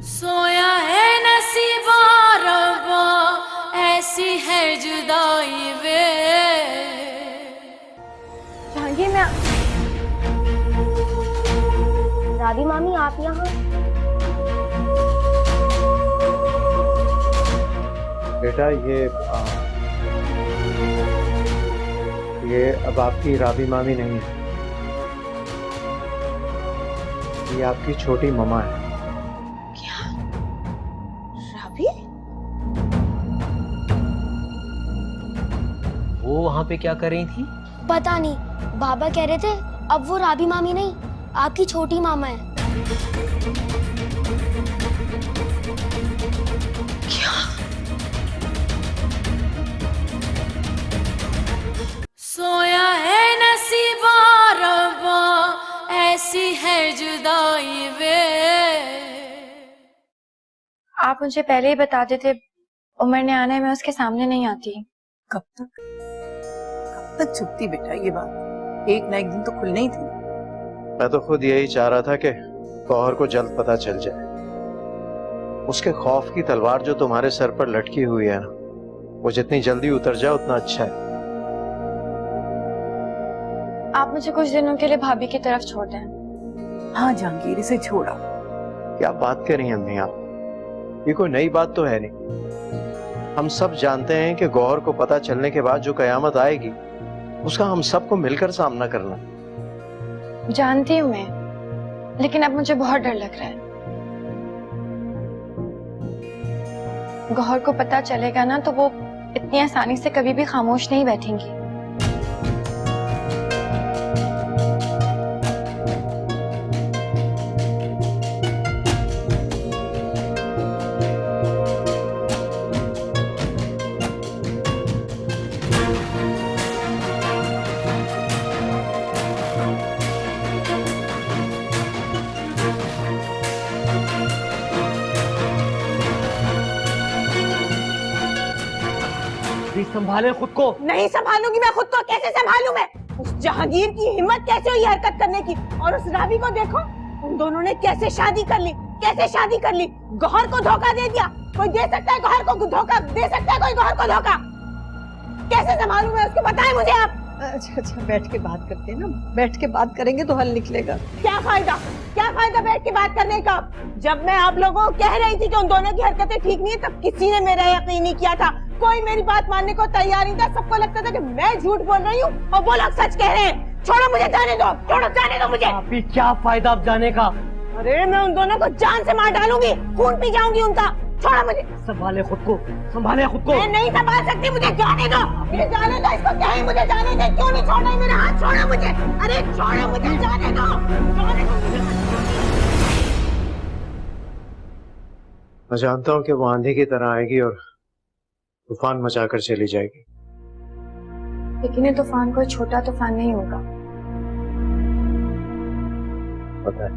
सोया है नसीबा रब्बा, ऐसी है जुदाई वे। जहांगीर, मैं राबी मामी, आप यहाँ? बेटा ये अब आपकी राबी मामी नहीं है, ये आपकी छोटी ममा है। राबी? वो वहां पे क्या कर रही थी? पता नहीं, बाबा कह रहे थे अब वो राबी मामी नहीं, आपकी छोटी मामा है। सोया है नसीबा रब्बा, ऐसी है जुदाई वे। आप मुझे पहले ही बता देते, उमर ने आना है, मैं उसके सामने नहीं आती। कब तक छुपती बेटा ये बात? एक ना एक दिन तो खुलनी ही थी। मैं तो खुद यही चाह रहा था कि गौहर को जल्द पता चल जाए। उसके खौफ की तलवार जो तुम्हारे सर पर लटकी हुई है ना, वो जितनी जल्दी उतर जाए उतना अच्छा है। आप मुझे कुछ दिनों के लिए भाभी की तरफ छोड़ दें। हाँ जहांगीर, इसे छोड़ा। क्या बात कर रही हैं अम्मी आप? ये कोई नई बात तो है नहीं। हम सब जानते हैं कि गौहर को पता चलने के बाद जो कयामत आएगी उसका हम सबको मिलकर सामना करना। जानती हूँ मैं, लेकिन अब मुझे बहुत डर लग रहा है। गौहर को पता चलेगा ना तो वो इतनी आसानी से कभी भी खामोश नहीं बैठेंगी। संभाले खुद को। नहीं संभालूंगी मैं खुद को। कैसे संभालूं मैं? उस जहांगीर की हिम्मत कैसे हुई हरकत करने की? और उस राबी को देखो, उन दोनों ने कैसे शादी कर ली, कैसे शादी कर ली। गौहर को धोखा दे दिया। कोई दे सकता है गौहर को धोखा? दे सकता है कोई गौहर को धोखा? कैसे संभालूं मैं उसको? बताएं मुझे आप। अच्छा बैठ के बात करते हैं ना, बैठ के बात करेंगे तो हल निकलेगा। क्या फायदा बैठ के बात करने का? जब मैं आप लोगों को कह रही थी कि उन दोनों की हरकतें ठीक नहीं है, तब किसी ने मेरा यकीन नहीं किया था। कोई मेरी बात मानने को तैयार नहीं था। सबको लगता था कि मैं झूठ बोल रही हूँ और वो लोग सच कह रहे हैं। छोड़ो मुझे, जाने दो, छोड़ो, जाने दो मुझे। अभी क्या फायदा अब जाने का? अरे मैं उन दोनों को जान से मार डालूंगी, खून पी जाऊंगी उनका। छोड़ो मुझे। संभाले खुद को, संभाले खुद को। मैं नहीं संभाल सकती, मुझे जाने दो, मुझे जाने दो। इसको क्या है, मुझे जाने दे। क्यों नहीं छोड़ना है मेरा हाथ? छोड़ो मुझे। अरे छोड़ो मुझे, जाने दो, जाने दो मुझे। मैं जानता हूँ कि वो आंधी की तरह आएगी और तूफान मचाकर चली जाएगी, लेकिन ये तूफान कोई छोटा तूफान नहीं होगा। पता है,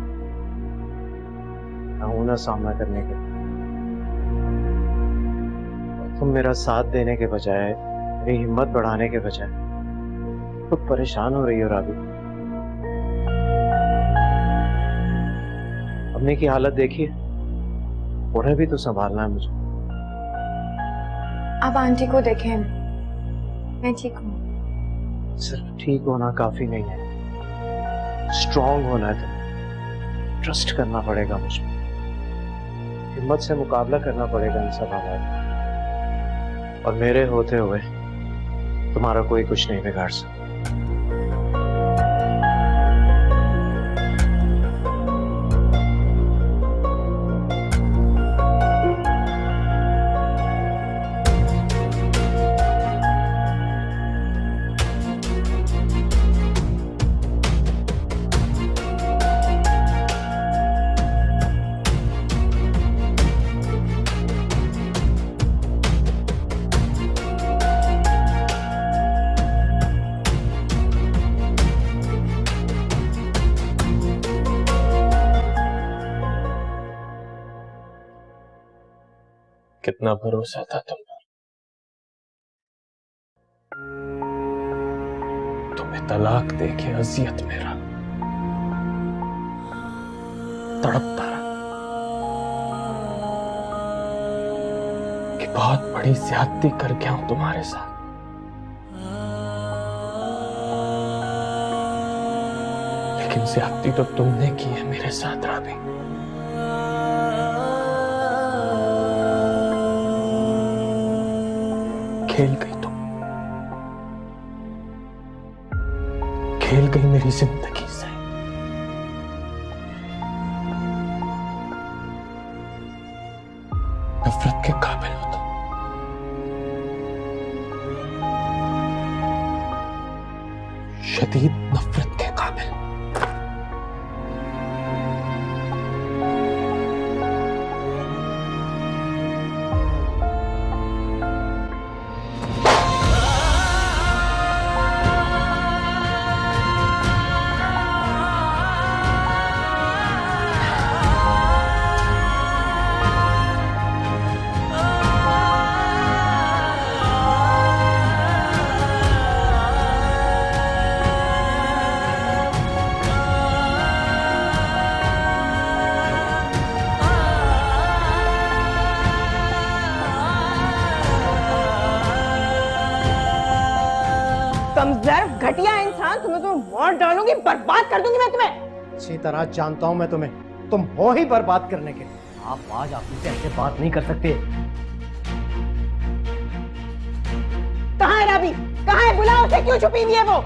मैं हूं ना सामना करने के। तुम मेरा साथ देने के बजाय, मेरी हिम्मत बढ़ाने के बजाय खुद परेशान हो रही हो राबी। अम्मी की हालत देखिए, उन्हें भी तो संभालना है मुझे। आप आंटी को देखें, मैं ठीक हूँ। सिर्फ ठीक होना काफी नहीं है, स्ट्रांग होना है। तो ट्रस्ट करना पड़ेगा मुझे, हिम्मत से मुकाबला करना पड़ेगा इन सब हालात। और मेरे होते हुए तुम्हारा कोई कुछ नहीं बिगाड़ सकता। कितना भरोसा था तुम पर। तुम्हें तलाक देके अजियत में रहा, तड़पता रहा। बहुत बड़ी ज्यादती कर गया हूं तुम्हारे साथ। लेकिन ज्यादती तो तुमने की है मेरे साथ राबी। खेल गई तुम, खेल गई मेरी जिंदगी से। नफरत के काबिल हो तुम। शदीद नफरत के काबिल। कमजोर घटिया इंसान, तुम्हें तो मार डालूंगी, बर्बाद कर दूंगी मैं तुम्हें। अच्छी तरह जानता हूं मैं तुम्हें, तुम हो ही बर्बाद करने के। आप आज आप मुझसे ऐसे बात नहीं कर सकते। कहाँ है राबी? कहाँ है? बुलाओ उसे, क्यों छुपी हुई है वो?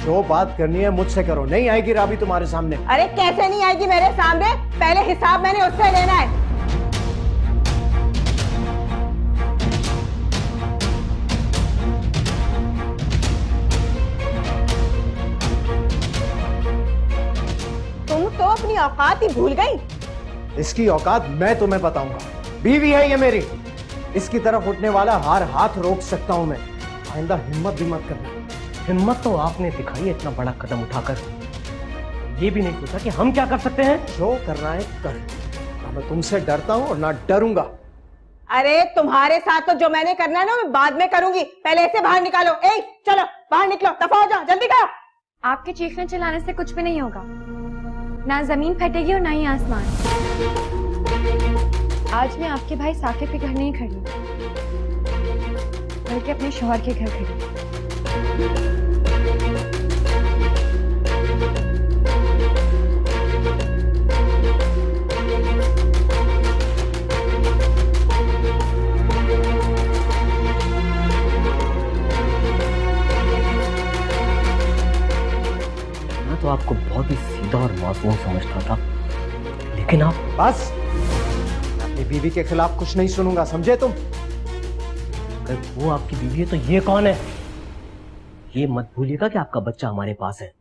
जो बात करनी है मुझसे करो, नहीं आएगी राबी तुम्हारे सामने। अरे कैसे नहीं आएगी मेरे सामने? पहले हिसाब मैंने उससे लेना है। तुम तो अपनी औकात ही भूल गई। इसकी औकात मैं तुम्हें बताऊंगा। बीवी है ये मेरी, इसकी तरफ उठने वाला हर हाथ रोक सकता हूं मैं। आइंदा हिम्मत भी मत करना। हिम्मत तो आपने दिखाई है इतना बड़ा कदम उठाकर। ये भी नहीं सोचा कि हम क्या कर सकते हैं। जो करना है कर, ना मैं तुमसे डरता हूं और ना डरूंगा। अरे तुम्हारे साथ तो जो मैंने करना है ना मैं बाद में करूंगी, पहले इसे बाहर निकालो। ए चलो बाहर निकलो, दफा हो जाओ, जल्दी करो। आपके चीखने चिल्लाने से कुछ भी नहीं होगा, ना जमीन फटेगी और ना ही आसमान। आज मैं आपके भाई साकिब के घर नहीं खड़ी, बल्कि अपने शौहर के घर खड़ी। मैं तो आपको बहुत ही सीधा और मासूम समझता था, लेकिन आप बस, मैं अपनी बीवी के खिलाफ कुछ नहीं सुनूंगा, समझे तुम? अगर वो आपकी बीवी है तो ये कौन है? ये मत भूलिएगा कि आपका बच्चा हमारे पास है।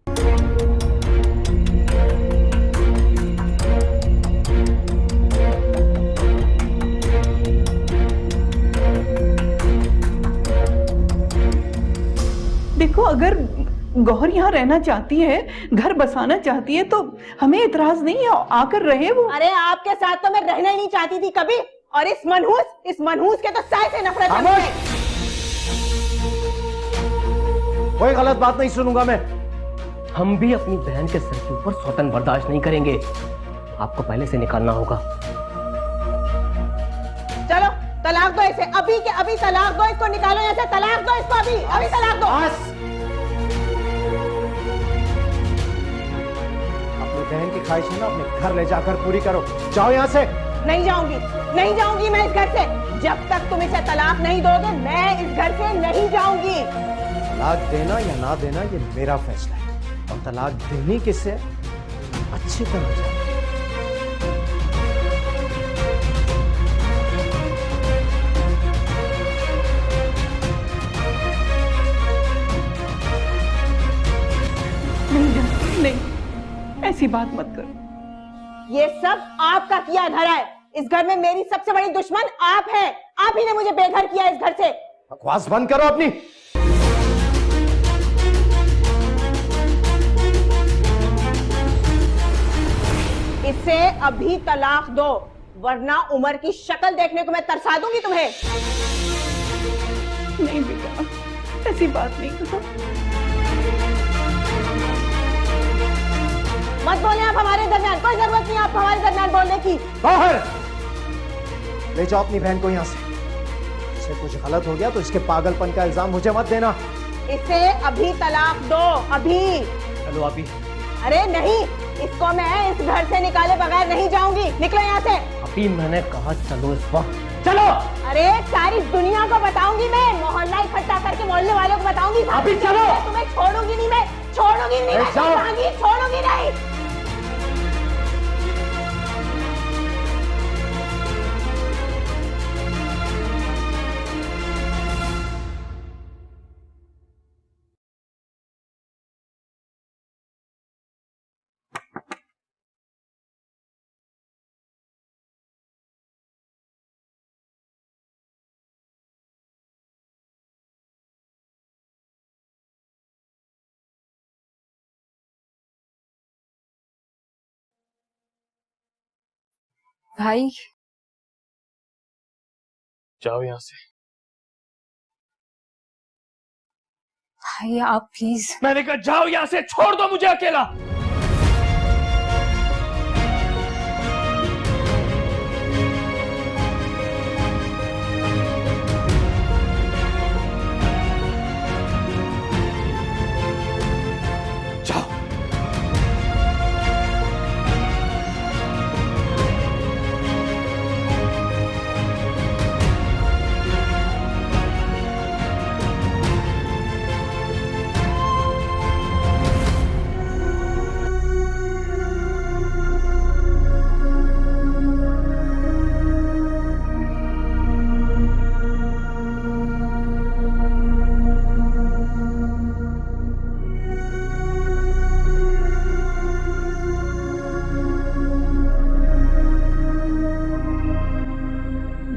देखो, अगर गौहर यहाँ रहना चाहती है, घर बसाना चाहती है, तो हमें इतराज नहीं है, आकर रहे वो। अरे आपके साथ तो मैं रहना ही नहीं चाहती थी कभी, और इस मनहूस के तो साय से नफरत है मुझे। कोई गलत बात नहीं सुनूंगा मैं। हम भी अपनी बहन के सर के ऊपर स्वतंत्र बर्दाश्त नहीं करेंगे। आपको पहले से निकालना होगा। चलो तलाक दो इसे, अभी के अभी तलाक दो इसको, निकालो यहाँ से, तलाक दो इसको, अभी तलाक दो। अपनी बहन की ख्वाहिश है ना, अपने घर ले जाकर पूरी करो। जाओ यहाँ से। नहीं जाऊंगी मैं इस घर से। जब तक तुम इसे तलाक नहीं दोगे मैं इस घर से नहीं जाऊंगी। तलाक देना या ना देना ये मेरा फैसला है, और तलाक देनी किससे अच्छी तरह जाने। नहीं, ऐसी बात मत करो। ये सब आपका किया धरा है। इस घर में मेरी सबसे बड़ी दुश्मन आप हैं। आप ही ने मुझे बेघर किया इस घर से। बकवास बंद करो अपनी। इसे अभी तलाक दो, वरना उमर की शक्ल देखने को मैं तरसा दूंगी तुम्हें। नहीं बेटा, ऐसी बात नहीं करो। मत बोले आप हमारे दरमियान, कोई जरूरत नहीं आपको हमारे दरमियान बोलने की। बाहर ले जाओ अपनी बहन को यहाँ से। इससे कुछ गलत हो गया तो इसके पागलपन का इल्जाम मुझे मत देना। इसे अभी तलाक दो, अभी। चलो अभी। अरे नहीं, इसको मैं इस घर से निकाले बगैर नहीं जाऊंगी। निकलो यहाँ से। अभी मैंने कहा चलो इस वक्त चलो। अरे सारी दुनिया को बताऊंगी मैं, मोहल्ला इकट्ठा करके मोहल्ले वालों को बताऊंगी। अभी चलो। तुम्हें छोड़ूंगी नहीं मैं, छोड़ूंगी नहीं मैं, छोड़ूंगी नहीं। भाई जाओ यहाँ से। भाई आप प्लीज। मैंने कहा जाओ यहाँ से, छोड़ दो मुझे अकेला। जाओ।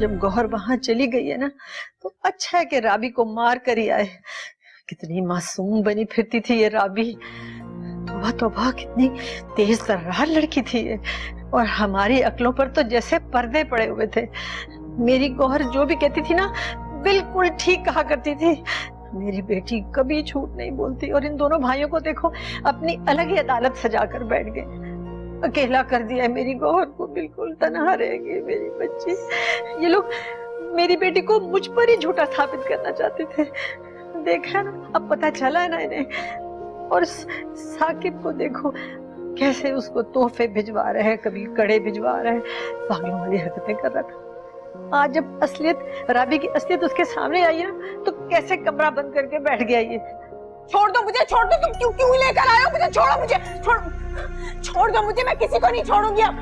जब गौहर वहां चली गई है ना, तो अच्छा है कि राबी को मार कर ही आए। कितनी मासूम बनी फिरती थी ये राबी। तौबा तौबा, कितनी तेज तर्रार लड़की थी ये। और हमारी अक्लों पर तो जैसे पर्दे पड़े हुए थे। मेरी गौहर जो भी कहती थी ना, बिल्कुल ठीक कहा करती थी। मेरी बेटी कभी झूठ नहीं बोलती। और इन दोनों भाइयों को देखो, अपनी अलग ही अदालत सजा कर बैठ गए। अकेला कर दिया है मेरी गौहर को, बिल्कुल तनहा रहेगी मेरी बच्ची। ये लोग मेरी बेटी को मुझ पर ही झूठा साबित करना चाहते थे। देखा ना, अब पता चला है ना इन्हें। और साकिब को देखो, कैसे उसको तोहफे भिजवा रहे हैं, कभी कड़े भिजवा रहे हैं, पागलों वाली हरकतें कर रहा था। आज जब असलियत, राबी की असलियत उसके सामने आई है, तो कैसे कमरा बंद करके बैठ गया ये। छोड़ दो मुझे, छोड़ दो। तुम क्यों क्यों लेकर आए हो मुझे? छोड़ो मुझे, छोड़ दो मुझे। मैं किसी को नहीं छोड़ूंगी अब।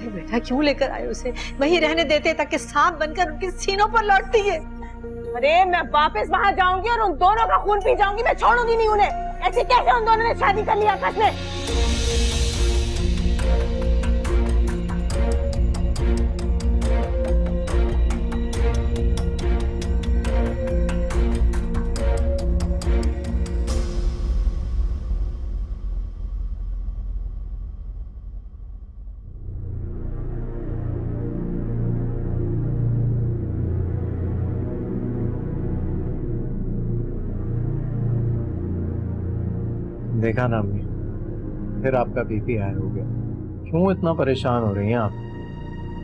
बेटा क्यों लेकर आए उसे? वहीं रहने देते ताकि सांप बनकर उनके सीनों पर लौटती है। अरे मैं वापस वहां जाऊंगी और उन दोनों का खून पी जाऊंगी। मैं छोड़ूंगी नहीं उन्हें। ऐसे कैसे उन दोनों ने शादी कर लिया आपस में? देखा ना अम्मी, फिर आपका बीपी हाई हो गया। क्यों इतना परेशान हो रही हैं आप?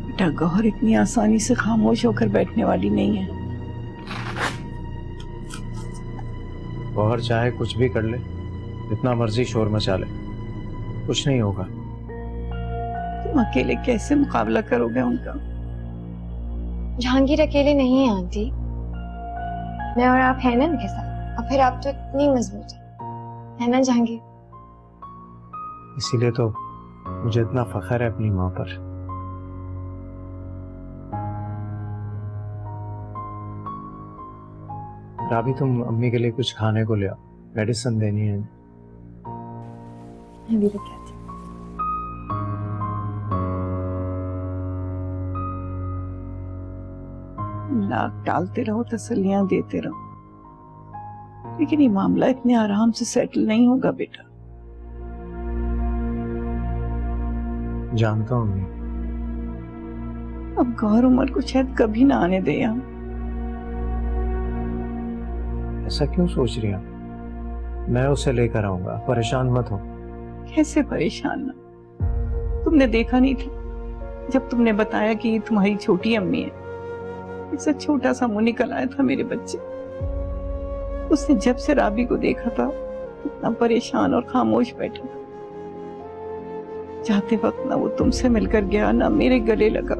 बेटा गौहर इतनी आसानी से खामोश होकर बैठने वाली नहीं है। गौहर चाहे कुछ भी कर ले, जितना मर्जी शोर मचा ले, कुछ नहीं होगा। तुम अकेले कैसे मुकाबला करोगे उनका? जहांगीर अकेले नहीं है आंटी, मैं और आप हैं ना उनके साथ। और फिर आप तो इतनी मजबूत है ना जहांगीर। इसीलिए तो मुझे इतना फख्र है अपनी माँ पर। राबी, तुम अम्मी के लिए कुछ खाने को ले आओ, मेडिसिन देनी है। मैं भी लेके आती हूँ। नाक डालते रहो, तसल्लियां देते रहो, लेकिन ये मामला इतने आराम से सेटल नहीं होगा बेटा। जानता हूँ अम्मी। अब गौहर उमर को शायद कभी ना आने दे हम। ऐसा क्यों सोच रही हैं? मैं उसे लेकर आऊंगा, परेशान मत हो। कैसे परेशान ना? तुमने देखा नहीं था जब तुमने बताया कि ये तुम्हारी छोटी अम्मी है, ऐसा छोटा सा मुंह निकल आया था मेरे बच्चे। उसने जब से राबी को देखा था इतना परेशान और खामोश बैठा था। जाते वक्त ना वो तुमसे मिलकर गया, ना मेरे गले लगा।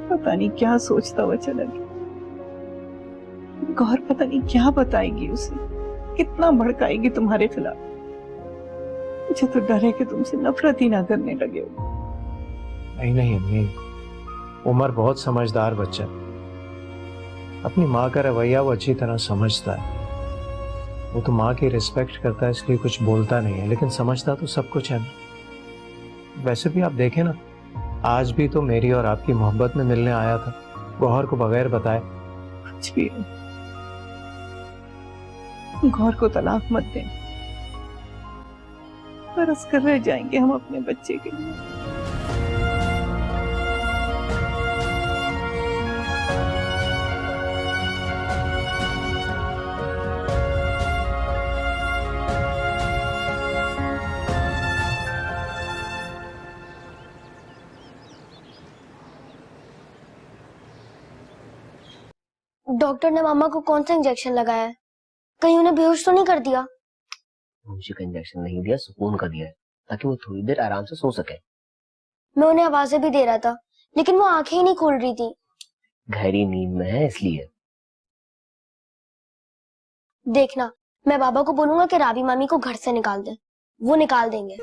पता नहीं क्या सोचता हुआ चला गया। गौर पता नहीं क्या बताएगी उसे, कितना भड़काएगी तुम्हारे खिलाफ। मुझे तो डर है कि तुमसे नफरत ही ना करने लगे हो। नहीं नहीं अम्मी, उमर बहुत समझदार बच्चा है। अपनी माँ का रवैया वो अच्छी तरह समझता है। वो तो माँ की रिस्पेक्ट करता है, इसलिए कुछ बोलता नहीं है, लेकिन समझता तो सब कुछ है ना। वैसे भी आप देखें ना, आज भी तो मेरी और आपकी मोहब्बत में मिलने आया था, गौहर को बगैर बताए। कुछ भी हो, गौर को तलाक मत दें। तरस कर रह जाएंगे हम अपने बच्चे के लिए। डॉक्टर ने मामा को कौन सा इंजेक्शन लगाया है? कहीं उन्हें बेहोश तो नहीं कर दिया? मुझे का इंजेक्शन नहीं दिया, सुकून का दिया है, ताकि वो थोड़ी देर आराम से सो सके। मैं उन्हें आवाजें भी दे रहा था, लेकिन वो आंखें ही नहीं खोल रही थी। गहरी नींद में है इसलिए। देखना, मैं बाबा को बोलूंगा कि राबी मामी को घर से निकाल दे। वो निकाल देंगे।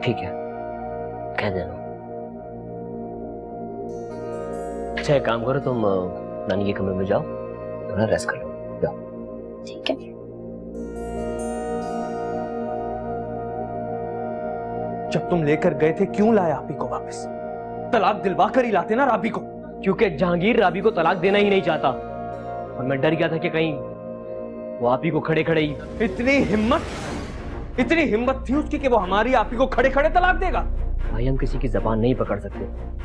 ठीक है, कह देना। अच्छा एक काम करो, तुम नानी के कमरे में जाओ, थोड़ा रेस्ट कर लो, जाओ। ठीक है। जब तुम लेकर गए थे क्यों लाया आपी को वापस? तलाक दिलवा कर ही लाते ना राबी को। क्योंकि जहांगीर राबी को तलाक देना ही नहीं चाहता, और मैं डर गया था कि कहीं वो आपी को खड़े खड़े ही। इतनी हिम्मत थी उसकी कि वो हमारी आपी को खड़े खड़े तलाक देगा? भाई हम किसी की जबान नहीं पकड़ सकते।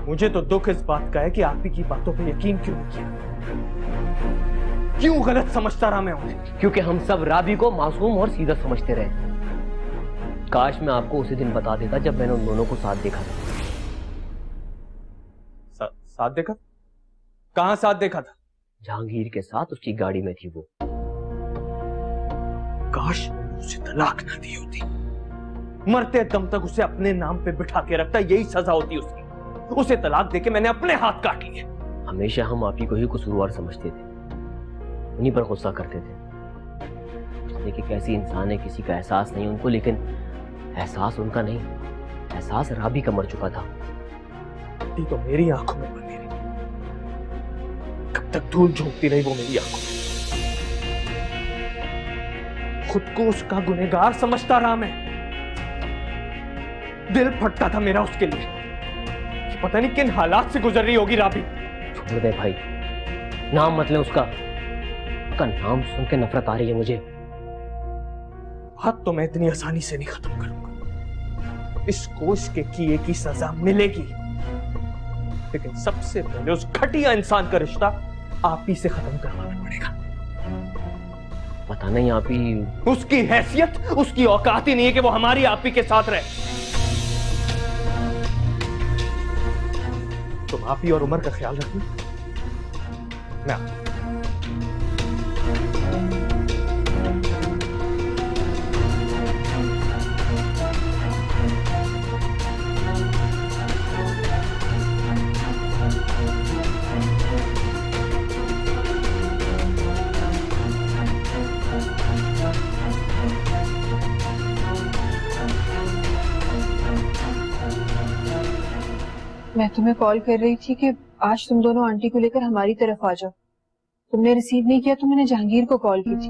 मुझे तो दुख इस बात का है कि आपी की बातों पर यकीन क्यों नहीं किया, क्यों गलत समझता रहा मैं उन्हें। क्योंकि हम सब राबी को मासूम और सीधा समझते रहे। काश मैं आपको उसी दिन बता देता जब मैंने उन दोनों को साथ देखा था। साथ देखा? कहां साथ देखा था? जहांगीर के साथ, उसकी गाड़ी में थी वो। काश उसे तलाक ना दी होती, मरते दम तक उसे अपने नाम पे बिठा के रखता, यही सजा होती उसकी। उसे तलाक देके मैंने अपने हाथ काट लिए। हमेशा हम आप ही को ही कसूरवार समझते थे, उन्हीं पर गुस्सा करते थे। देखिए कैसी इंसान है, किसी का एहसास नहीं उनको, लेकिन एहसास उनका नहीं, एहसास राबी का मर चुका था। तो मेरी आंखों में बंधी रही, कब तक धूल झोंकती रही वो मेरी आंखों में। खुद को उसका गुनहगार समझता रहा मैं। दिल फटता था मेरा उसके लिए। कि पता नहीं किन हालात से गुजर रही होगी राबी। छोड़ दे भाई, नाम मत ले उसका नाम सुन के नफरत आ रही है मुझे। बात तो मैं इतनी आसानी से नहीं खत्म करूंगा। इसको इसके किए की सजा मिलेगी, लेकिन सबसे पहले उस घटिया इंसान का रिश्ता आप ही से खत्म करवाना पड़ेगा। पता नहीं आप ही, उसकी हैसियत, उसकी औकात ही नहीं है कि वो हमारी आप ही के साथ रहे। तुम आप ही और उमर का ख्याल रखना। मैं मैं तुम्हें कॉल कर रही थी कि आज तुम दोनों आंटी को लेकर हमारी तरफ आ जाओ। तुमने रिसीव नहीं किया तो मैंने जहांगीर को कॉल की थी।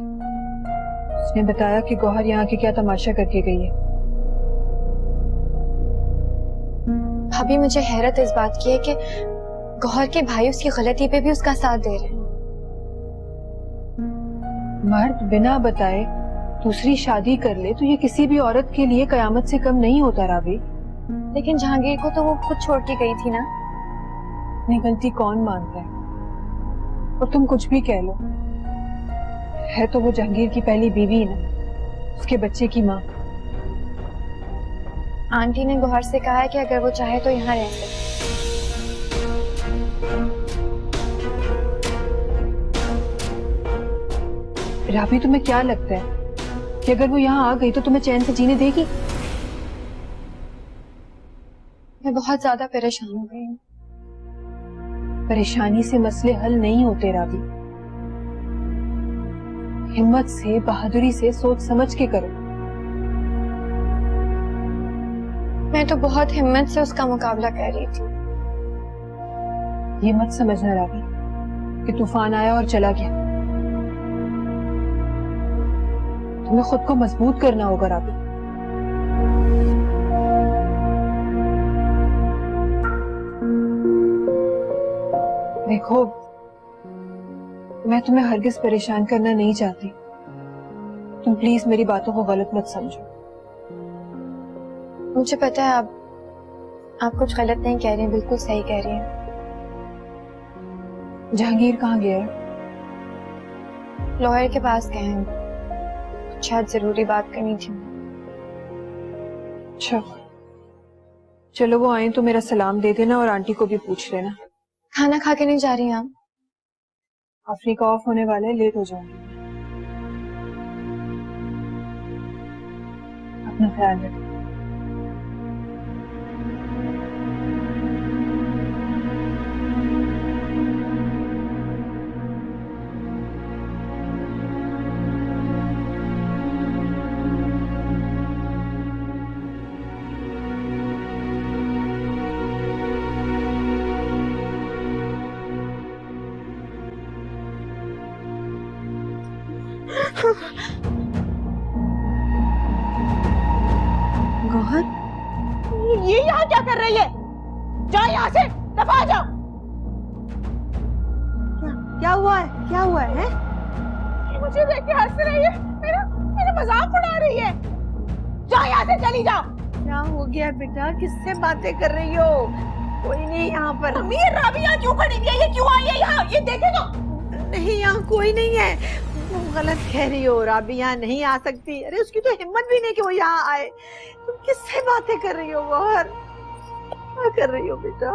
उसने बताया कि गौहर यहाँ के क्या तमाशा करके गई है। भाभी मुझे हैरत इस बात की है कि गौहर के भाई उसकी गलती पे भी उसका साथ दे रहे हैं। मर्द बिना बताए दूसरी शादी कर ले तो ये किसी भी औरत के लिए कयामत से कम नहीं होता राबी। लेकिन जहांगीर को तो वो खुद छोड़ के गई थी ना। अपनी गलती कौन मानता है? और तुम कुछ भी कह लो, है तो वो जहांगीर की पहली बीवी ना, उसके बच्चे की माँ। आंटी ने गौहर से कहा है कि अगर वो चाहे तो यहाँ रह सकते। राबी, तुम्हें क्या लगता है कि अगर वो यहाँ आ गई तो तुम्हें चैन से जीने देगी? मैं बहुत ज्यादा परेशान हो गई हूँ। परेशानी से मसले हल नहीं होते राबी। हिम्मत से, बहादुरी से, सोच समझ के करो। मैं तो बहुत हिम्मत से उसका मुकाबला कर रही थी। ये मत समझना राबी कि तूफान आया और चला गया। तुम्हें खुद को मजबूत करना होगा राबी। देखो, मैं तुम्हें हरगिज परेशान करना नहीं चाहती। तुम प्लीज मेरी बातों को गलत मत समझो। मुझे पता है आप कुछ गलत नहीं कह रही हैं, बिल्कुल सही कह रही हैं। जहांगीर कहाँ गया है? लॉयर के पास गए हैं, शायद जरूरी बात करनी थी। अच्छा, चलो वो आए तो मेरा सलाम दे देना और आंटी को भी पूछ लेना। खाना खा के नहीं जा रही हैं आप? अफ्रीका ऑफ होने वाला है, लेट हो जाऊंगी। अपना ख्याल रखना। गौहर, ये यहाँ क्या कर रही है? जाओ यहाँ से, दफा जाओ। क्या हुआ है? क्या हुआ है? ये मुझे देख के हंस रही है, मेरा मजाक उड़ा रही है। जाओ यहाँ से, चली जाओ। क्या हो गया बेटा? किससे बातें कर रही हो? कोई नहीं यहाँ पर। अम्मी, ये राबी यहाँ क्यों खड़ी है? ये क्यों आई है यहाँ? ये देखे तो। नहीं, यहाँ कोई नहीं है। तुम गलत कह रही हो। राबी यहाँ नहीं आ सकती। अरे उसकी तो हिम्मत भी नहीं कि वो यहाँ आए। तुम किससे बातें कर रही हो गौहर? क्या कर रही हो बेटा?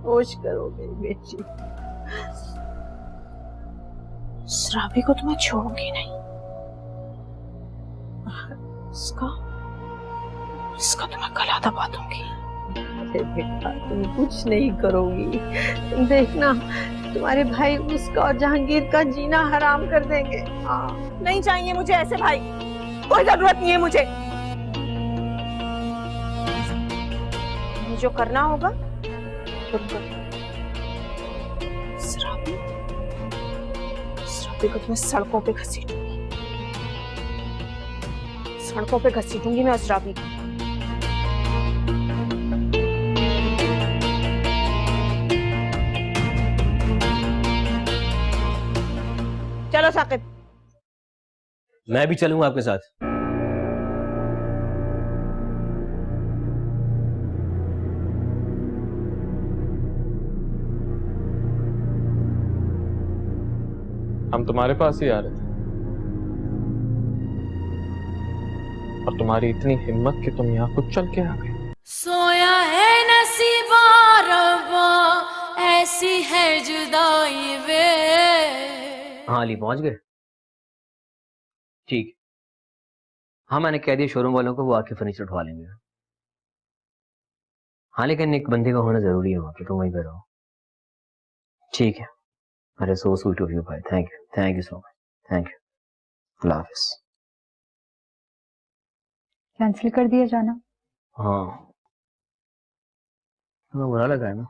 होश करो मेरी बेटी। राबी को तो मैं छोड़ूंगी नहीं। इसका तो मैं गला दबा दूंगी। अरे बेटा, तुम कुछ नहीं करोगी। तुम देखना, तुम्हारे भाई उसका और जहांगीर का जीना हराम कर देंगे। नहीं चाहिए मुझे ऐसे भाई, कोई जरूरत नहीं है मुझे। जो करना होगा खुद करो। श्रावणी को तो मैं सड़कों पे घसीटूंगी, सड़कों पे घसीटूंगी मैं श्रावणी को। चलो साकिब। मैं भी चलूंगा आपके साथ। हम तुम्हारे पास ही आ रहे थे और तुम्हारी इतनी हिम्मत कि तुम यहाँ खुद चल के आ गए। सोया है नसीबा रब्बा, ऐसी है जुदाई वे। हाँ अली, पहुंच गए? ठीक। हाँ, मैंने कह दिया शोरूम वालों को, वो आके फर्नीचर उठवा लेंगे। हाँ, लेकिन एक बंदे का होना जरूरी है वहां पे, तो वहीं पे रहो। ठीक है। अरे सो स्वीट ऑफ यू भाई, thank you so much, thank you. Allah Hafiz. Cancel कर दिया जाना? हाँ, तुम्हें बुरा लगा है ना?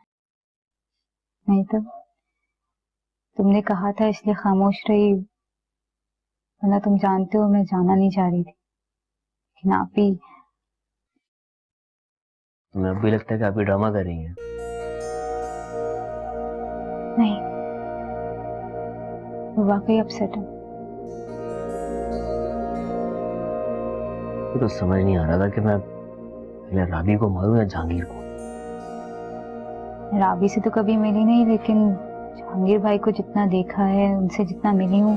नहीं तो तुमने कहा था इसलिए खामोश रही, वरना तुम जानते हो मैं जाना नहीं चाह रही थी। लेकिन आप ही। तुम्हें अब भी लगता है कि आप ही ड्रामा कर रही हैं? नहीं, वो वाकई अपसेट है। तो समझ नहीं आ रहा था कि मैं पहले राबी को मारूं या जहांगीर को। राबी से तो कभी मिली नहीं, लेकिन जहांगीर भाई को जितना देखा है, उनसे जितना मिली हूँ,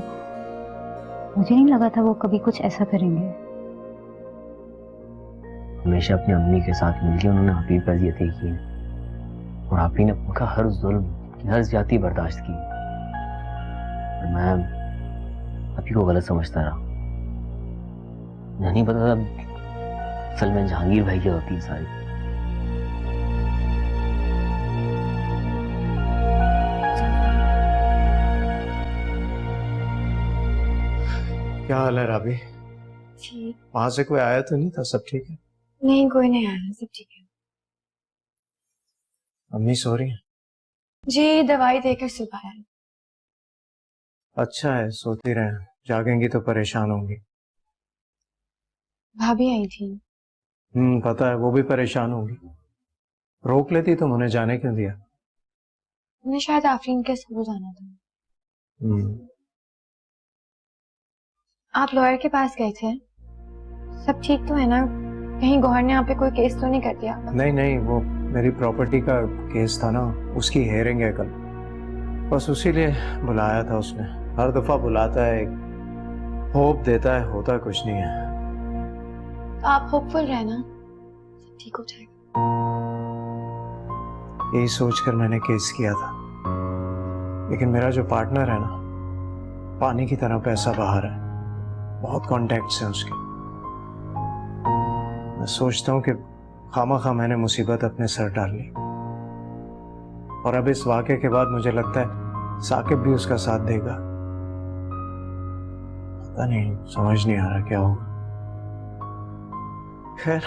मुझे नहीं लगा था वो कभी कुछ ऐसा करेंगे। हमेशा अपनी अम्मी के साथ मिलकर उन्होंने आपी पर अजियतें की हैं और आपी ने उनका हर जुल्म, हर ज्यादती बर्दाश्त की और मैं आपी को गलत समझता रहा। मुझे नहीं पता था असल में जहांगीर भाई की होती है सारी। क्या हाल है राबी? ठीक। वहां से कोई आया तो नहीं था? सब ठीक है? नहीं, कोई नहीं आया, सब ठीक है। अम्मी सो रही हैं? जी दवाई देकर सुबह है। अच्छा है, सोती रहे, जागेंगी तो परेशान होंगी। भाभी आई थी। पता है, वो भी परेशान होंगी। रोक लेती तो उन्हें जाने क्यों दिया? उन्हें शायद आफरीन के स्कूल जाना था। आप लॉयर के पास गए थे, सब ठीक तो है ना? कहीं गौहर ने आप पे कोई केस तो नहीं कर दिया? नहीं नहीं, वो मेरी प्रॉपर्टी का केस था ना, उसकी हेयरिंग है कल, बस उसी लिए बुलाया था उसने। हर दफा बुलाता है, होप देता है, होता कुछ नहीं है। तो आप होपफुल रहना, सब ठीक हो जाएगा। यही सोचकर मैंने केस किया था, लेकिन मेरा जो पार्टनर है ना, पानी की तरह पैसा बाहर है, बहुत कॉन्टैक्ट्स हैं उसके। मैं सोचता हूँ कि खामा मैंने मुसीबत अपने सर डाल ली, और अब इस वाक़े के बाद मुझे लगता है साकिब भी उसका साथ देगा। पता नहीं, समझ नहीं आ रहा क्या होगा। खैर,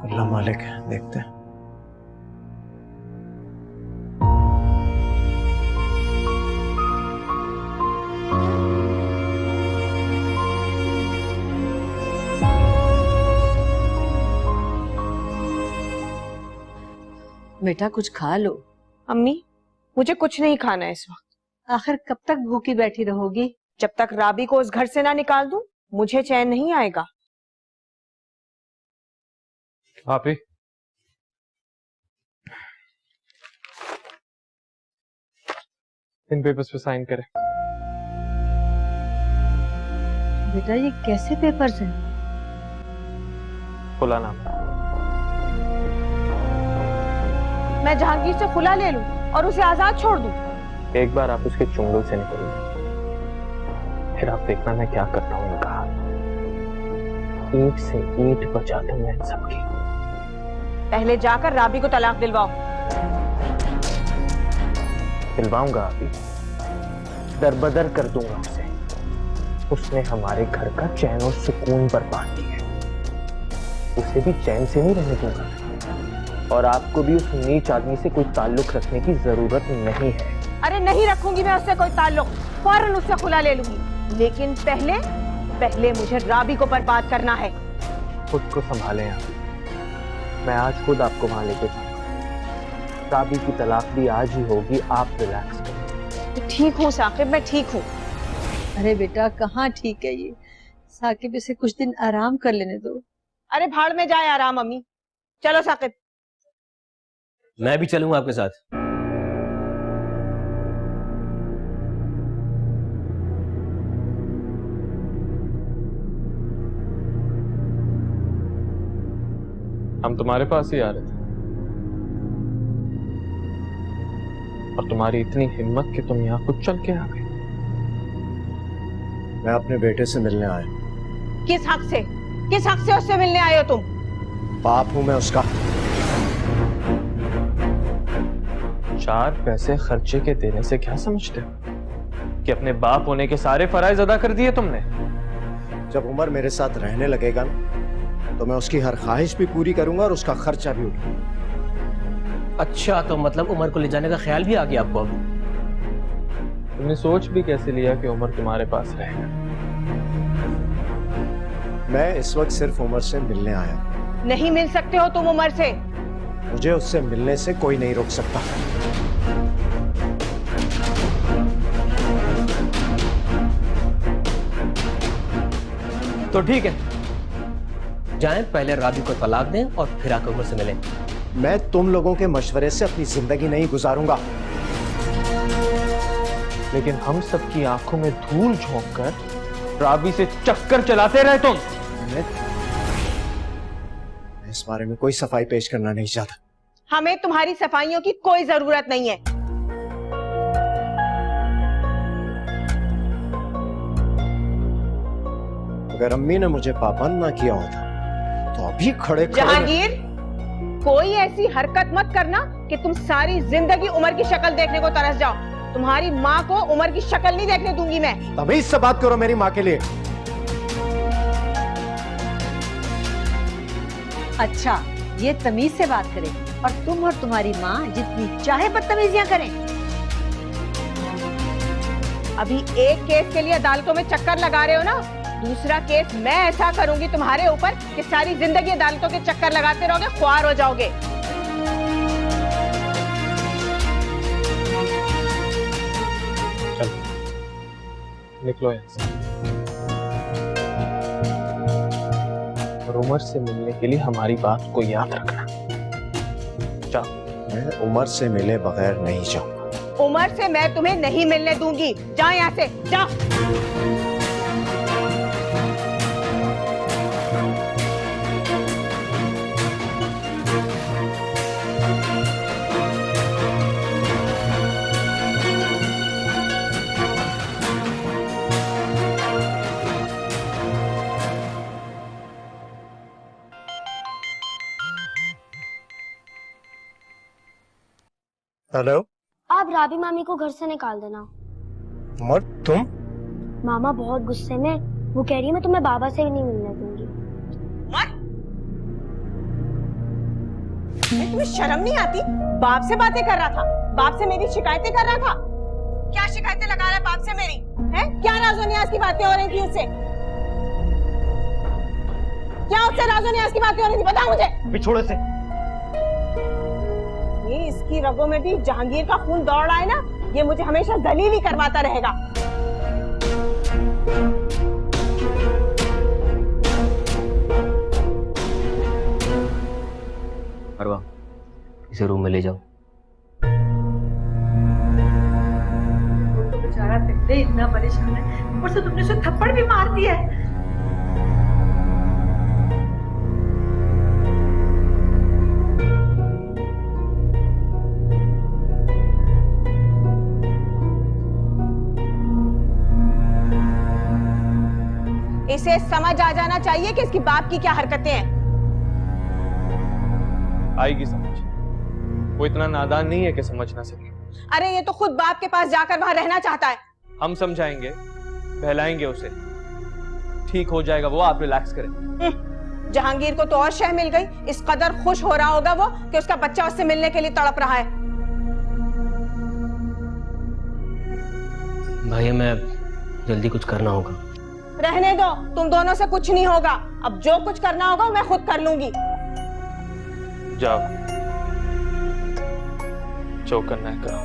अल्लाह मालिक है, देखते हैं। बेटा कुछ खा लो। अम्मी, मुझे कुछ नहीं खाना है इस वक्त। आखिर कब तक भूखी बैठी रहोगी? जब तक राबी को उस घर से ना निकाल दूं, मुझे चैन नहीं आएगा। आपी, इन पेपर्स पे साइन करें। बेटा ये कैसे पेपर्स हैं? खुला नाम। मैं जहांगीर से खुला ले लूं और उसे आजाद छोड़ दूं? एक बार आप उसके चुंगल से निकलो, फिर आप देखना मैं क्या करता हूँ इनका। ईंट से ईंट बचा दूं मैं इन सबकी। पहले जाकर राबी को तलाक दिलवाओ। दिलवाऊंगा अभी, दरबदर कर दूंगा उसे। उसने हमारे घर का चैन और सुकून बर्बाद किया है, उसे भी चैन से नहीं रहने दूंगा। और आपको भी उस नीच आदमी से कोई ताल्लुक रखने की जरूरत नहीं है। अरे नहीं रखूंगी मैं उससे कोई ताल्लुक, फौरन उससे खुला ले लूंगी, लेकिन पहले मुझे राबी को बर्बाद करना है। खुद को संभालें आप, मैं आज खुद आपको वहां लेके जाऊंगा। राबी की तलाक भी आज ही होगी, आप रिलैक्स करें। ठीक हूँ साकिब, मैं ठीक हूँ। अरे बेटा कहाँ ठीक है ये? साकिब इसे कुछ दिन आराम कर लेने दो। अरे भाड़ में जाए आराम अम्मी। चलो साकिब। मैं भी चलूंगा आपके साथ। हम तुम्हारे पास ही आ रहे थे, और तुम्हारी इतनी हिम्मत कि तुम यहाँ खुद चल के आ गए। मैं अपने बेटे से मिलने आया। किस हक से उससे मिलने आए हो तुम? बाप हूं मैं उसका। 4 पैसे खर्चे के देने से क्या समझते हो कि अपने बाप होने के सारे फराइज अदा कर दिए तुमने? जब उमर मेरे साथ रहने लगेगा ना, तो मैं उसकी हर ख्वाहिश भी पूरी करूंगा और उसका खर्चा भी उठाऊंगा। अच्छा, तो मतलब उमर को ले जाने का ख्याल भी आ गया आपको? तुमने सोच भी कैसे लिया कि उमर तुम्हारे पास रहेगा? मैं इस वक्त सिर्फ उमर से मिलने आया। नहीं मिल सकते हो तुम उमर से। मुझे उससे मिलने से कोई नहीं रोक सकता। तो ठीक है, जाएं, पहले राबी को तलाक दें और फिर आकर उमर से मिलें। मैं तुम लोगों के मशवरे से अपनी जिंदगी नहीं गुजारूंगा। लेकिन हम सबकी आंखों में धूल झोंक कर राबी से चक्कर चलाते रहे तुम। मैं इस बारे में कोई सफाई पेश करना नहीं चाहता। हमें तुम्हारी सफाइयों की कोई जरूरत नहीं है। अगर अम्मी ने मुझे पाबंद ना किया होता तो अभी खड़े जहांगीर, कोई ऐसी हरकत मत करना कि तुम सारी जिंदगी उमर की शक्ल देखने को तरस जाओ। तुम्हारी माँ को उमर की शक्ल नहीं देखने दूंगी मैं। तमीज से बात करो मेरी माँ के लिए। अच्छा, ये तमीज से बात करे और तुम और तुम्हारी माँ जितनी चाहे बदतमीजियां करें। अभी एक केस के लिए अदालतों में चक्कर लगा रहे हो ना, दूसरा केस मैं ऐसा करूंगी तुम्हारे ऊपर कि सारी जिंदगी अदालतों के चक्कर लगाते रहोगे, ख्वार हो जाओगे। चलो निकलो यहाँ से। और उमर से मिलने के लिए हमारी बात को याद रखना। जाओ। मैं उमर से मिले बगैर नहीं जाऊंगा। उमर से मैं तुम्हें नहीं मिलने दूंगी। जाओ यहाँ से, जाओ। हेलो। आप राबी मामी को घर से निकाल देना। उमर, तुम? मामा बहुत गुस्से में, वो कह रही है मैं तुम्हें बाबा से भी नहीं मिलने दूंगी। तुम्हें शर्म नहीं आती? बाप से बातें कर रहा था, बाप से मेरी शिकायतें कर रहा था। क्या शिकायतें लगा रहा है बाप से मेरी? हैं? क्या राजो नियाज की बातें हो रही थी उससे? क्या उससे राजो नियाज की बातें हो रही थी? बता मुझे। बिछोड़े से। ये इसकी रगों में भी जहांगीर का खून दौड़ रहा है ना, ये मुझे हमेशा जलील ही करवाता रहेगा। अरवा, इसे रूम में ले जाओ। तो बेचारा पहले इतना परेशान है, ऊपर से तुमने उसे थप्पड़ भी मार दिया है। इसे समझ आ जाना चाहिए कि इसकी बाप की क्या हरकतें हैं। आएगी समझ। वो इतना नादान नहीं है कि समझ ना सके। अरे ये तो खुद बाप के पास जाकर वहां रहना चाहता है। हम समझाएंगे, बहलाएंगे उसे, ठीक हो जाएगा वो। आप रिलैक्स करें। जहांगीर को तो और शह मिल गई। इस कदर खुश हो रहा होगा वो कि उसका बच्चा उससे मिलने के लिए तड़प रहा है। भाई, मैं जल्दी कुछ करना होगा। रहने दो, तुम दोनों से कुछ नहीं होगा। अब जो कुछ करना होगा मैं खुद कर लूंगी। जाओ, जो करना है करो।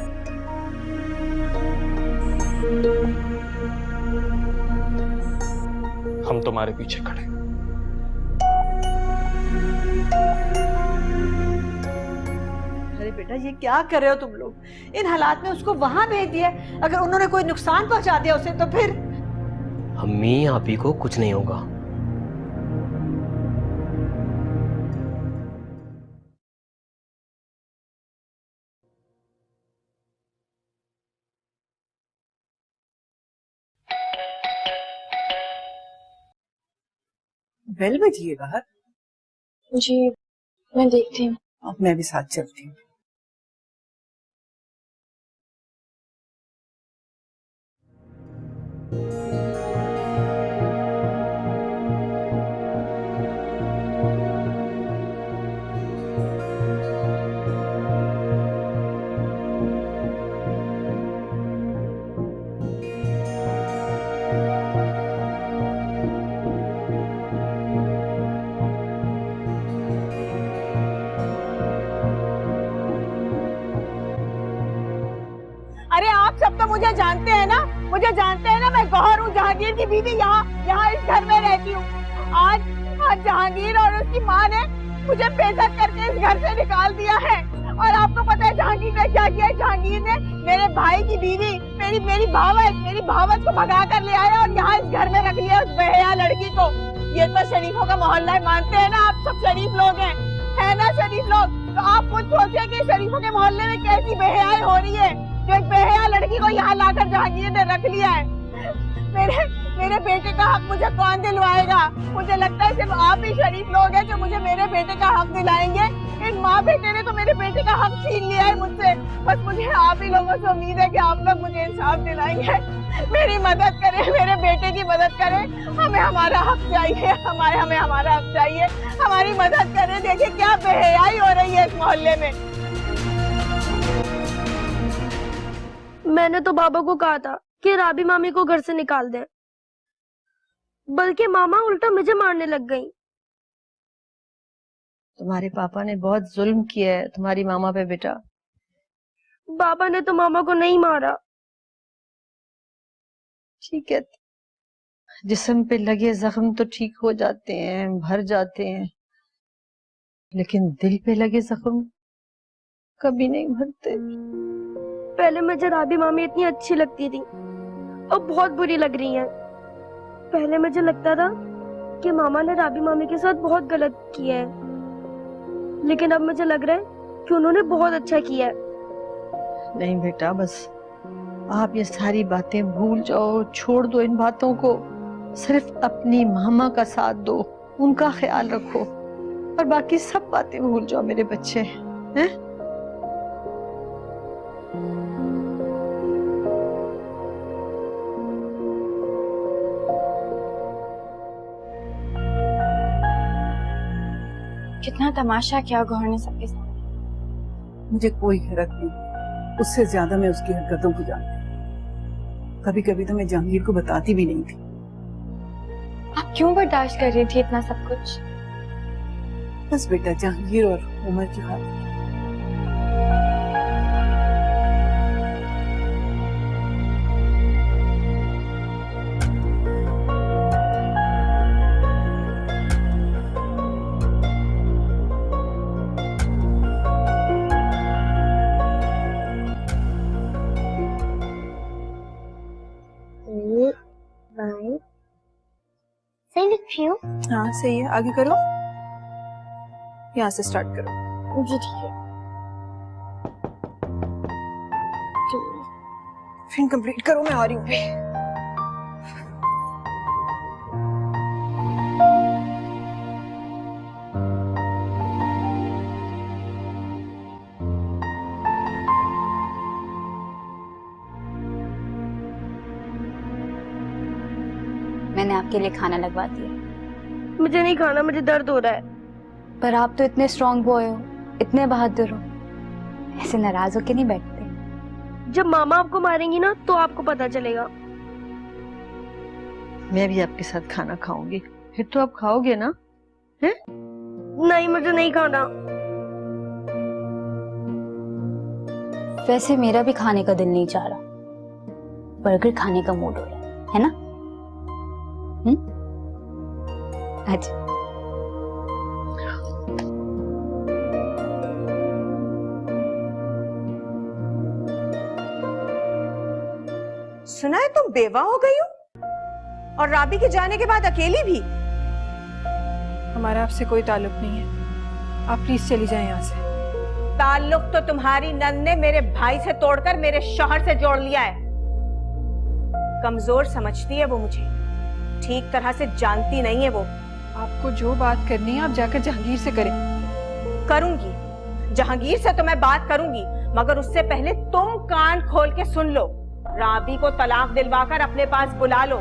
हम तुम्हारे पीछे खड़े। अरे बेटा, ये क्या कर रहे हो तुम लोग? इन हालात में उसको वहां भेज दिया। अगर उन्होंने कोई नुकसान पहुंचा दिया उसे तो फिर? अम्मी, आप ही को कुछ नहीं होगा। बेल बजी है बाहर। जी, मैं देखती हूँ। अब मैं भी साथ चलती हूँ। अरे आप सब तो मुझे जानते हैं ना, मुझे जानते हैं ना। मैं गौहर हूँ, जहांगीर की बीवी। यहाँ इस घर में रहती हूँ। आज जहांगीर और उसकी माँ ने मुझे बेइज्जत करके इस घर से निकाल दिया है। और आपको पता है जहांगीर ने क्या किया? जहांगीर ने मेरे भाई की बीवी, मेरी भावत को भगा कर ले आया और यहाँ इस घर में रख लिया उस बेहया लड़की को। ये तो शरीफों का मोहल्ला है, मानते हैं ना आप सब शरीफ लोग हैं, है ना शरीफ लोग? तो आप खुद सोचिए कि शरीफों के मोहल्ले में कैसी बेहयाई हो रही है, जो एक बेहया लड़की को यहाँ लाकर जहांगीर ने रख लिया है। मेरे बेटे का हक मुझे कौन दिलवाएगा? मुझे लगता है सिर्फ आप ही शरीफ लोग हैं जो मुझे मेरे बेटे का हक दिलाएंगे। इन माँ बेटे ने तो मेरे बेटे का हक छीन लिया है मुझसे। बस मुझे आप ही लोगों से उम्मीद है कि आप लोग मुझे इंसाफ दिलाएंगे, मेरी मदद करें, मेरे बेटे की मदद करें। हमें हमारा हक चाहिए, हमें हमारा हक चाहिए, हमारी मदद करें। देखिए क्या बेहयाई हो रही है इस मोहल्ले में। मैंने तो बाबा को कहा था कि राबी मामी को घर से निकाल दें, बल्कि मामा उल्टा मुझे मारने लग गई। तुम्हारे पापा ने बहुत जुल्म किया है तुम्हारी मामा पे बेटा। बाबा ने तो मामा को नहीं मारा। ठीक है, जिस्म पे लगे जख्म तो ठीक हो जाते हैं, भर जाते हैं, लेकिन दिल पे लगे जख्म कभी नहीं भरते। पहले मुझे राबी मामी इतनी अच्छी लगती थी, अब बहुत बुरी लग रही है। पहले मुझे लगता था कि मामा ने राबी मामी के साथ बहुत गलत किया है, लेकिन अब मुझे लग रहा है कि उन्होंने बहुत अच्छा किया है। नहीं बेटा, बस आप ये सारी बातें भूल जाओ, छोड़ दो इन बातों को। सिर्फ अपनी मामा का साथ दो, उनका ख्याल रखो, और बाकी सब बातें भूल जाओ मेरे बच्चे, हैं? कितना तमाशा किया गौहर ने सबके सामने। मुझे कोई हैरत नहीं, उससे ज्यादा मैं उसकी हरकतों को जानती हूँ। कभी कभी तो मैं जहांगीर को बताती भी नहीं थी। आप क्यों बर्दाश्त कर रही थी इतना सब कुछ? बस बेटा, जहांगीर और उमर की खातिर। सही लिख रही हूँ? हाँ सही है, आगे करो, यहाँ से स्टार्ट करो। जी ठीक है। फिर कंप्लीट करो, मैं आ रही हूँ। मैंने आपके लिए खाना लगवा दिया। मुझे नहीं खाना, मुझे दर्द हो रहा है। पर आप तो इतने स्ट्रॉन्ग बॉय हो, इतने बहादुर हो, ऐसे नाराज होके नहीं बैठते। जब मामा आपको मारेंगी ना तो आपको पता चलेगा। मैं भी आपके साथ खाना खाऊंगी, फिर तो आप खाओगे ना? हैं? नहीं, मुझे नहीं खाना। वैसे मेरा भी खाने का दिल नहीं चाह रहा, बर्गर खाने का मूड हो रहा है ना? अच्छा, सुना है तुम बेवा हो गई हो, और राबी के जाने के बाद अकेली भी। हमारा आपसे कोई ताल्लुक नहीं है, आप प्लीज चली जाएं यहाँ से। ताल्लुक तो तुम्हारी नंद ने मेरे भाई से तोड़कर मेरे शौहर से जोड़ लिया है। कमजोर समझती है वो मुझे, ठीक तरह से जानती नहीं है वो। आपको जो बात करनी है आप जाकर जहांगीर से करें। करूंगी, जहांगीर से तो मैं बात करूंगी, मगर उससे पहले तुम कान खोल के सुन लो। राबी को तलाक दिलवाकर अपने पास बुला लो,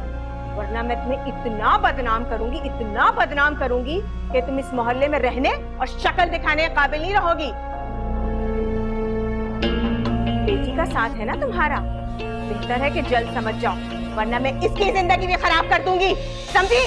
वरना मैं तुम्हें इतना बदनाम करूंगी, इतना बदनाम करूंगी कि तुम इस मोहल्ले में रहने और शक्ल दिखाने के काबिल नहीं रहोगी। बेटी का साथ है ना तुम्हारा, बेहतर है कि जल्द समझ जाओ, वरना मैं इसकी जिंदगी भी खराब कर दूंगी, समझी?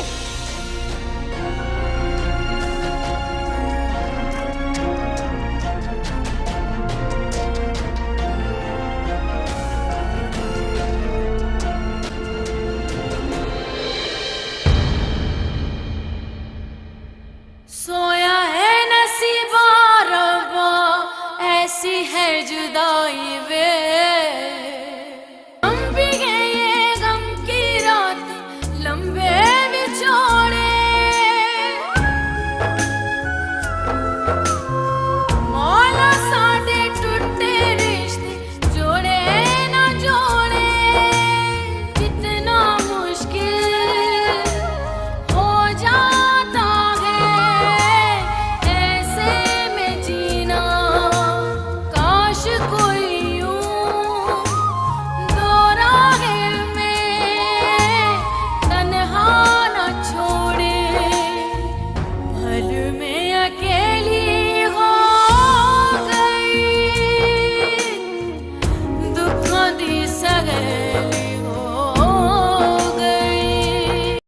सो